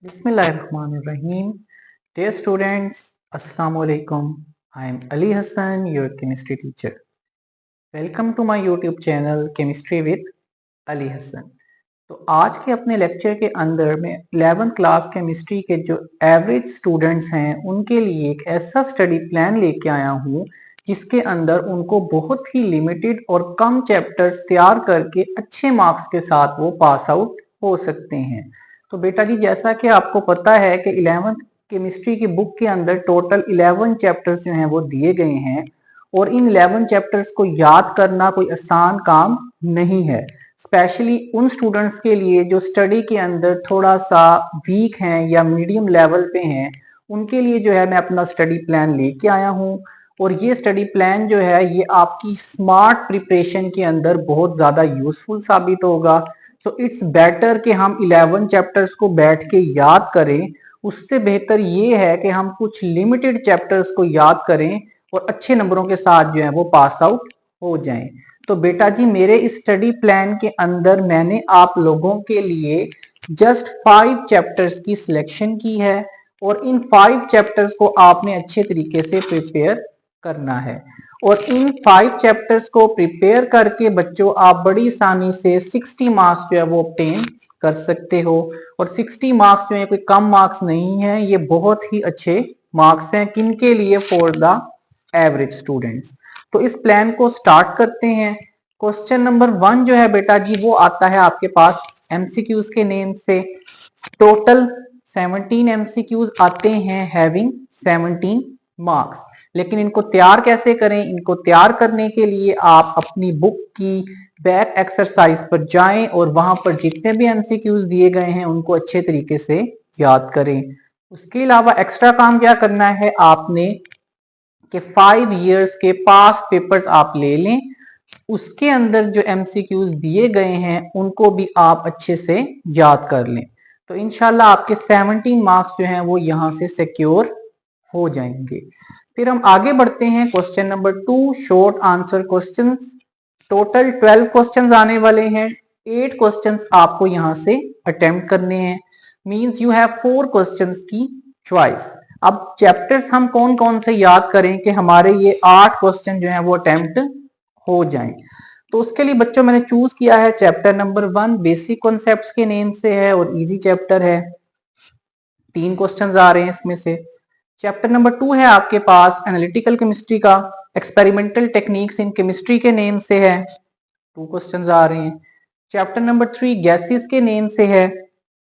Bismillahirrahmanirrahim. Dear students, Assalamu alaikum. I am Ali Hassan, your chemistry teacher. Welcome to my YouTube channel Chemistry with Ali Hassan. तो आज के अपने lecture के अंदर मैं 11th class chemistry के जो एवरेज स्टूडेंट्स हैं उनके लिए एक ऐसा स्टडी प्लान लेके आया हूँ जिसके अंदर उनको बहुत ही लिमिटेड और कम चैप्टर्स तैयार करके अच्छे मार्क्स के साथ वो पास आउट हो सकते हैं। तो बेटा जी, जैसा कि आपको पता है कि 11th केमिस्ट्री की बुक के अंदर टोटल 11 चैप्टर्स जो हैं वो दिए गए हैं और इन 11 चैप्टर्स को याद करना कोई आसान काम नहीं है, स्पेशली उन स्टूडेंट्स के लिए जो स्टडी के अंदर थोड़ा सा वीक हैं या मीडियम लेवल पे हैं। उनके लिए जो है मैं अपना स्टडी प्लान लेके आया हूँ और ये स्टडी प्लान जो है ये आपकी स्मार्ट प्रिपरेशन के अंदर बहुत ज़्यादा यूजफुल साबित होगा। सो इट्स बेटर कि हम 11 चैप्टर्स को बैठ के याद करें, उससे बेहतर ये है कि हम कुछ लिमिटेड चैप्टर्स को याद करें और अच्छे नंबरों के साथ जो है वो पास आउट हो जाएं। तो बेटा जी, मेरे इस स्टडी प्लान के अंदर मैंने आप लोगों के लिए जस्ट 5 चैप्टर्स की सिलेक्शन की है और इन 5 चैप्टर्स को आपने अच्छे तरीके से प्रिपेयर करना है और इन 5 चैप्टर्स को प्रिपेयर करके बच्चों आप बड़ी आसानी से 60 मार्क्स जो है वो ऑब्टेन कर सकते हो। और 60 मार्क्स जो है कोई कम मार्क्स नहीं है, ये बहुत ही अच्छे मार्क्स हैं। किनके लिए? For the average students. तो इस प्लान को स्टार्ट करते हैं। क्वेश्चन नंबर 1 जो है बेटा जी वो आता है आपके पास एमसीक्यूज के नेम से। टोटल 17 एमसीक्यूज आते हैं हैविंग 17 मार्क्स। लेकिन इनको तैयार कैसे करें? इनको तैयार करने के लिए आप अपनी बुक की बैक एक्सरसाइज पर जाएं और वहां पर जितने भी एमसीक्यूज दिए गए हैं उनको अच्छे तरीके से याद करें। उसके अलावा एक्स्ट्रा काम क्या करना है आपने कि 5 इयर्स के पास पेपर्स आप ले लें, उसके अंदर जो एमसीक्यूज दिए गए हैं उनको भी आप अच्छे से याद कर लें। तो इंशाल्लाह आपके 17 मार्क्स जो हैं वो यहां से सिक्योर हो जाएंगे। फिर हम आगे बढ़ते हैं। Question number 2, short answer questions. Total 12 questions आने वाले हैं। 8 क्वेश्चंस आपको यहां से अटेम्प्ट करने हैं। मींस यू हैव 4 क्वेश्चंस की चॉइस। अब चैप्टर्स हम कौन कौन से याद करें कि हमारे ये 8 क्वेश्चन जो है वो अटेम्प्ट हो जाएं। तो उसके लिए बच्चों मैंने चूज किया है चैप्टर नंबर 1 बेसिक कॉन्सेप्ट्स के नेम से है और इजी चैप्टर है। 3 क्वेश्चंस आ रहे हैं इसमें से। चैप्टर नंबर 2 है आपके पास एनालिटिकल केमिस्ट्री का, एक्सपेरिमेंटल टेक्निक्स इन केमिस्ट्री के नेम से है, 2 क्वेश्चंस आ रहे हैं। चैप्टर नंबर 3 गैसेस के नेम से है,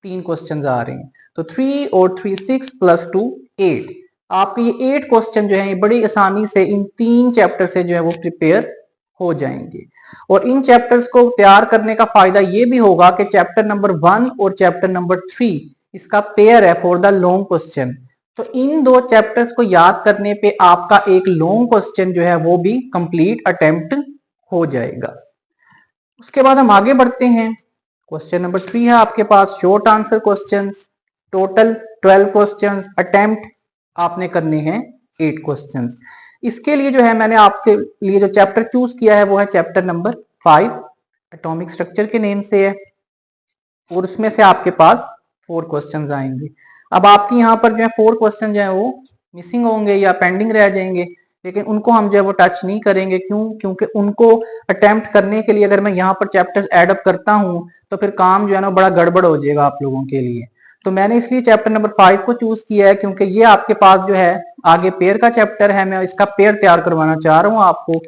3 क्वेश्चंस आ रहे हैं। तो 3 और 3 6 प्लस 2 8। आपके ये 8 क्वेश्चन जो है ये बड़ी आसानी से इन 3 चैप्टर से जो है वो प्रिपेयर हो जाएंगे। और इन चैप्टर्स को तैयार करने का फायदा ये भी होगा कि चैप्टर नंबर 1 और चैप्टर नंबर 3 इसका पेयर है फॉर द लॉन्ग क्वेश्चन। तो इन 2 चैप्टर्स को याद करने पे आपका एक लॉन्ग क्वेश्चन जो है वो भी कंप्लीट अटेम्प्ट हो जाएगा। उसके बाद हम आगे बढ़ते हैं। क्वेश्चन नंबर 3 है आपके पास short answer questions. Total 12 questions, attempt आपने करने हैं 8 क्वेश्चंस। इसके लिए जो है मैंने आपके लिए जो चैप्टर चूज किया है वो है चैप्टर नंबर 5 एटॉमिक स्ट्रक्चर के नेम से है और उसमें से आपके पास 4 क्वेश्चंस आएंगे। अब आपकी यहाँ पर जो है 4 क्वेश्चन जो है वो मिसिंग होंगे या पेंडिंग रह जाएंगे, लेकिन उनको हम जो है वो टच नहीं करेंगे। क्यों? क्योंकि उनको अटेम्प्ट करने के लिए अगर मैं यहाँ पर चैप्टर्स एड अप करता हूँ तो फिर काम जो है ना बड़ा गड़बड़ हो जाएगा आप लोगों के लिए। तो मैंने इसलिए चैप्टर नंबर 5 को चूज किया है क्योंकि ये आपके पास जो है आगे पेयर का चैप्टर है। मैं इसका पेयर तैयार करवाना चाह रहा हूँ आपको,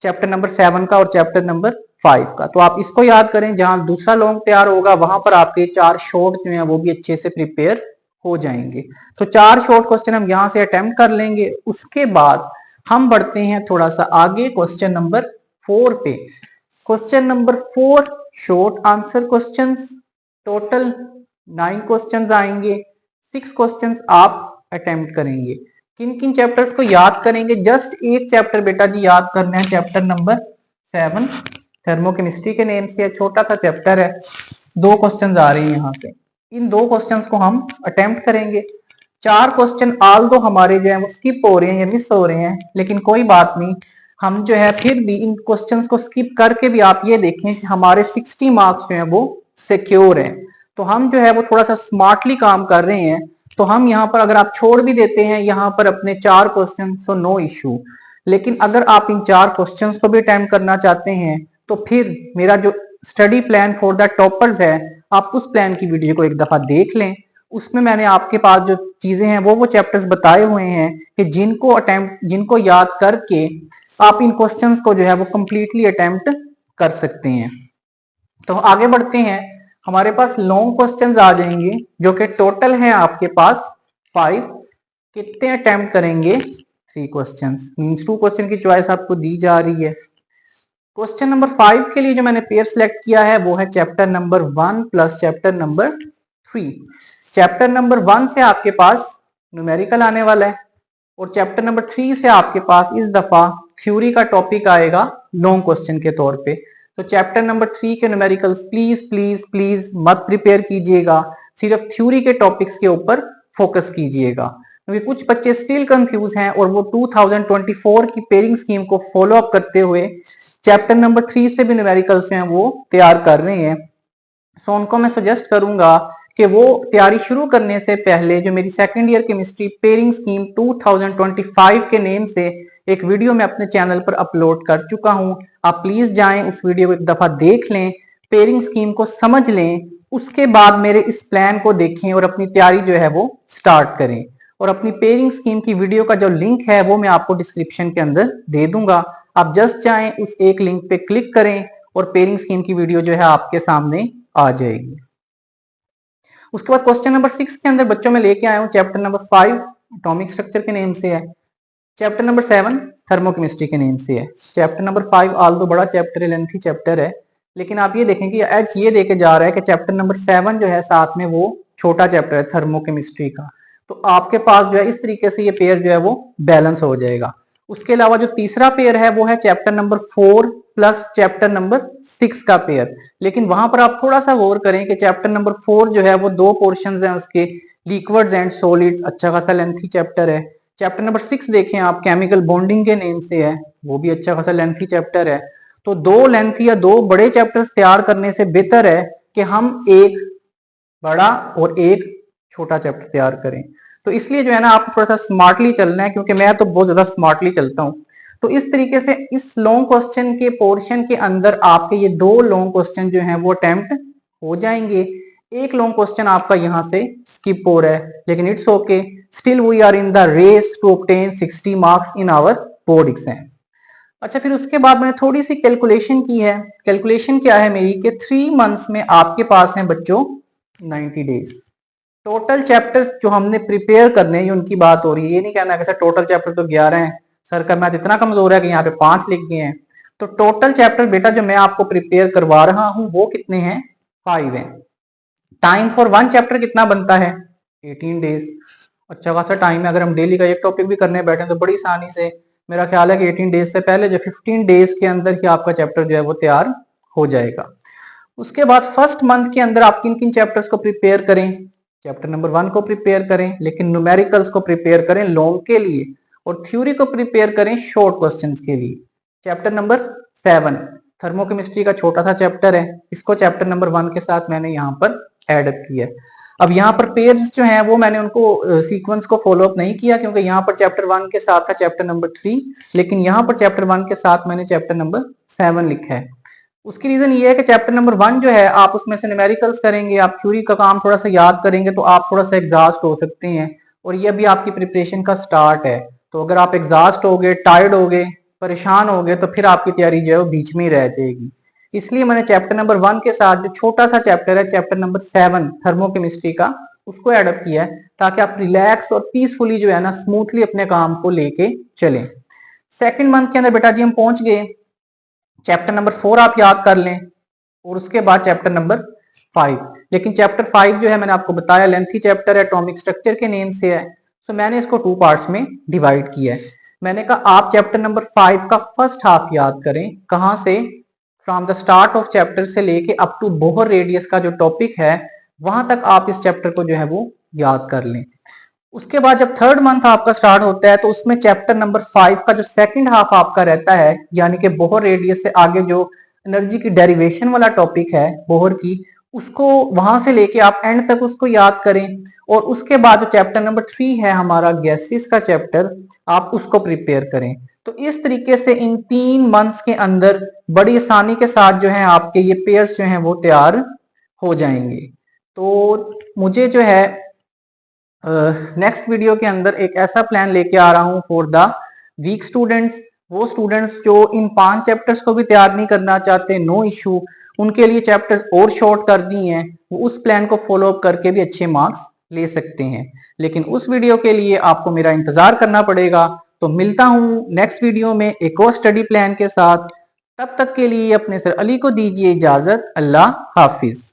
चैप्टर नंबर 7 का और चैप्टर नंबर 5 का। तो आप इसको याद करें, जहां दूसरा लॉन्ग तैयार होगा वहां पर आपके 4 शॉर्ट जो है वो भी अच्छे से प्रिपेयर हो जाएंगे। तो 4 शॉर्ट क्वेश्चन हम यहां से अटेम्प्ट कर लेंगे। उसके बाद हम बढ़ते हैं थोड़ा सा आगे क्वेश्चन नंबर 4 पे। Question number 4 short answer questions. Total 9 questions आएंगे। 6 क्वेश्चंस आप अटेम्प्ट करेंगे। किन किन चैप्टर्स को याद करेंगे? जस्ट एक चैप्टर बेटा जी याद करना है, चैप्टर नंबर 7 थर्मोकेमिस्ट्री के नेम से, छोटा सा चैप्टर है। 2 क्वेश्चंस आ रहे हैं यहाँ से। इन 2 क्वेश्चंस को हम अटेम्प्ट करेंगे। 4 क्वेश्चन आल दो हमारे जो है वो स्किप हो रहे हैं या मिस हो रहे हैं, लेकिन कोई बात नहीं, हम जो है फिर भी इन क्वेश्चंस को स्किप करके भी आप ये देखें कि हमारे 60 मार्क्स जो है वो सिक्योर है। तो हम जो है वो थोड़ा सा स्मार्टली काम कर रहे हैं। तो हम यहाँ पर अगर आप छोड़ भी देते हैं यहाँ पर अपने 4 क्वेश्चन, तो नो इश्यू। लेकिन अगर आप इन 4 क्वेश्चंस को भी अटेम्प्ट करना चाहते हैं तो फिर मेरा जो study plan for the toppers है, आप उस प्लान की वीडियो को एक दफा देख लें। उसमें मैंने आपके पास जो चीजें हैं वो चैप्टर्स बताए हुए हैं कि जिनको याद करके आप इन क्वेश्चंस को जो है वो कंप्लीटली अटेम्प्ट कर सकते हैं। तो आगे बढ़ते हैं, हमारे पास लॉन्ग क्वेश्चंस आ जाएंगे जो कि टोटल है आपके पास 5। कितने अटेम्प्ट करेंगे? 3 क्वेश्चंस, मींस 2 क्वेश्चन की चॉइस आपको दी जा रही है। क्वेश्चन नंबर 5 के लिए जो मैंने पेयर सिलेक्ट किया है वो है chapter number 1 plus chapter number 3। Chapter number 1 से आपके पास न्यूमेरिकल आने वाला है और चैप्टर नंबर 3 से आपके पास इस दफा थ्योरी का टॉपिक आएगा लॉन्ग क्वेश्चन के तौर पे। तो चैप्टर नंबर 3 के न्यूमेरिकल्स प्लीज प्लीज प्लीज मत प्रिपेयर कीजिएगा, सिर्फ थ्योरी के टॉपिक्स के ऊपर फोकस कीजिएगा, क्योंकि कुछ बच्चे स्टिल कंफ्यूज हैं और वो 2024 की पेयरिंग स्कीम को फॉलो अप करते हुए चैप्टर नंबर 3 से भी न्यूमेरिकल्स हैं वो तैयार कर रहे हैं। सो उनको मैं सजेस्ट करूंगा कि वो तैयारी शुरू करने से पहले जो मेरी second year chemistry pairing scheme 2025 के नेम से एक वीडियो मैं अपने चैनल पर अपलोड कर चुका हूं, आप प्लीज जाएं उस वीडियो को एक दफा देख लें, पेयरिंग स्कीम को समझ लें, उसके बाद मेरे इस प्लान को देखें और अपनी तैयारी जो है वो स्टार्ट करें। और अपनी पेयरिंग स्कीम की वीडियो का जो लिंक है वो मैं आपको डिस्क्रिप्शन के अंदर दे दूंगा, आप जस्ट जाएं उस एक लिंक पे क्लिक करें और पेयरिंग स्कीम की वीडियो जो है आपके सामने आ जाएगी। उसके बाद क्वेश्चन नंबर 6 के अंदर बच्चों में लेके आया हूं चैप्टर नंबर 5 एटॉमिक स्ट्रक्चर के नेम से है, चैप्टर नंबर 7 थर्मोकेमिस्ट्री के नेम से है। चैप्टर नंबर 5 आल्दो बड़ा चैप्टर है, लेंथी चैप्टर है, लेकिन आप ये देखें कि एच ये देके जा रहा है कि चैप्टर नंबर 7 जो है साथ में वो छोटा चैप्टर है थर्मोकेमिस्ट्री का, तो आपके पास जो है इस तरीके से ये पेयर जो है वो बैलेंस हो जाएगा। उसके अलावा जो तीसरा पेयर है वो है chapter number 4 plus chapter number 6 का पेयर, लेकिन वहां पर आप थोड़ा सा गौर करें कि चैप्टर नंबर 4 जो है वो 2 पोर्शंस हैं उसके, लिक्विड्स एंड सॉलिड्स, अच्छा खासा लेंथी चैप्टर है। चैप्टर नंबर 6 देखें आप, केमिकल बॉन्डिंग के नेम से है, वो भी अच्छा खासा लेंथी चैप्टर है। तो 2 लेंथी या 2 बड़े चैप्टर्स तैयार करने से बेहतर है कि हम एक बड़ा और एक छोटा चैप्टर तैयार करें। तो इसलिए जो है ना आप थोड़ा सा स्मार्टली चलना है, क्योंकि मैं तो बहुत ज्यादा स्मार्टली चलता हूँ। तो इस तरीके से इस लॉन्ग क्वेश्चन के पोर्शन के अंदर आपके ये 2 लॉन्ग क्वेश्चन जो हैं वो अटेम्प्ट हो जाएंगे। एक लॉन्ग क्वेश्चन आपका यहाँ से स्किप हो रहा है, लेकिन it's okay, still we are in the race to obtain 60 marks in our board exam. अच्छा, फिर उसके बाद मैंने थोड़ी सी कैलकुलेशन की है। कैलकुलेशन क्या है मेरी कि 3 मंथ्स में आपके पास है बच्चों 90 डेज। टोटल चैप्टर्स जो हमने प्रिपेयर करने हैं उनकी बात हो रही है, ये नहीं कहना कि सर टोटल चैप्टर तो 11 हैं, सर का मैथ इतना कमजोर है कि यहाँ पे 5 लिख गए हैं। तो टोटल चैप्टर बेटा जो मैं आपको प्रिपेयर करवा रहा हूँ वो कितने हैं? 5 हैं। टाइम फॉर 1 चैप्टर कितना बनता है? 18 डेज। अच्छा खासा टाइम है, अगर हम डेली का एक टॉपिक भी करने बैठे तो बड़ी आसानी से मेरा ख्याल है कि 18 डेज से पहले जो 15 डेज के अंदर ही आपका चैप्टर जो है वो तैयार हो जाएगा। उसके बाद फर्स्ट मंथ के अंदर आप किन किन चैप्टर्स को प्रिपेयर करें? चैप्टर नंबर 1 को प्रिपेयर करें, लेकिन न्यूमेरिकल्स को प्रिपेयर करें लॉन्ग के लिए, और थ्योरी को प्रिपेयर करें शॉर्ट क्वेश्चंस के लिए। चैप्टर नंबर 7 थर्मोकेमिस्ट्री का छोटा सा चैप्टर है, इसको चैप्टर नंबर 1 के साथ मैंने यहाँ पर एड अप किया है। अब यहाँ पर पेयर्स जो हैं वो मैंने उनको सीक्वेंस को फॉलो अप नहीं किया, क्योंकि यहाँ पर चैप्टर 1 के साथ था चैप्टर नंबर 3, लेकिन यहाँ पर चैप्टर 1 के साथ मैंने चैप्टर नंबर 7 लिखा है। उसकी रीजन ये है कि चैप्टर नंबर 1 जो है आप उसमें से न्यूमेरिकल्स करेंगे, आप थ्योरी का काम थोड़ा सा याद करेंगे तो आप थोड़ा सा एग्जॉस्ट हो सकते हैं, और ये अभी आपकी प्रिपरेशन का स्टार्ट है। तो अगर आप एग्जॉस्ट हो गए, टायर्ड हो गए, परेशान हो गए, तो फिर आपकी तैयारी जो है वो बीच में ही रह जाएगी। इसलिए मैंने चैप्टर नंबर 1 के साथ जो छोटा सा चैप्टर है चैप्टर नंबर 7 थर्मोकेमिस्ट्री का, उसको एडअप किया है, ताकि आप रिलैक्स और पीसफुली जो है ना स्मूथली अपने काम को लेके चलें। सेकंड मंथ के अंदर बेटा जी हम पहुंच गए, चैप्टर नंबर 4 आप याद कर लें, और उसके बाद चैप्टर नंबर 5। लेकिन चैप्टर 5 जो है मैंने आपको बताया लेंथी चैप्टर है, एटॉमिक स्ट्रक्चर के नेम से है, सो मैंने इसको 2 पार्ट्स में डिवाइड किया है। मैंने कहा आप चैप्टर नंबर 5 का फर्स्ट हाफ याद करें, कहां से? From the start of chapter से लेके अप टू बोहर रेडियस का जो टॉपिक है वहां तक आप इस चैप्टर को जो है वो याद कर लें। उसके बाद जब थर्ड मंथ आपका स्टार्ट होता है तो उसमें चैप्टर नंबर 5 का जो सेकंड हाफ आपका रहता है, यानी कि बोहर रेडियस से आगे जो एनर्जी की डेरिवेशन वाला टॉपिक है बोहर की, उसको वहां से लेके आप एंड तक उसको याद करें। और उसके बाद चैप्टर नंबर 3 है हमारा गैसेस का चैप्टर, आप उसको प्रिपेयर करें। तो इस तरीके से इन 3 मंथ्स के अंदर बड़ी आसानी के साथ जो है आपके ये पेयर्स जो हैं वो तैयार हो जाएंगे। तो मुझे जो है नेक्स्ट वीडियो के अंदर एक ऐसा प्लान लेके आ रहा हूँ फॉर द वीक स्टूडेंट्स। वो स्टूडेंट्स जो इन 5 चैप्टर्स को भी तैयार नहीं करना चाहते, नो इशू, उनके लिए चैप्टर्स और शॉर्ट कर दी हैं, वो उस प्लान को फॉलो अप करके भी अच्छे मार्क्स ले सकते हैं। लेकिन उस वीडियो के लिए आपको मेरा इंतजार करना पड़ेगा। तो मिलता हूँ नेक्स्ट वीडियो में एक और स्टडी प्लान के साथ। तब तक के लिए अपने सर अली को दीजिए इजाजत। अल्लाह हाफिज।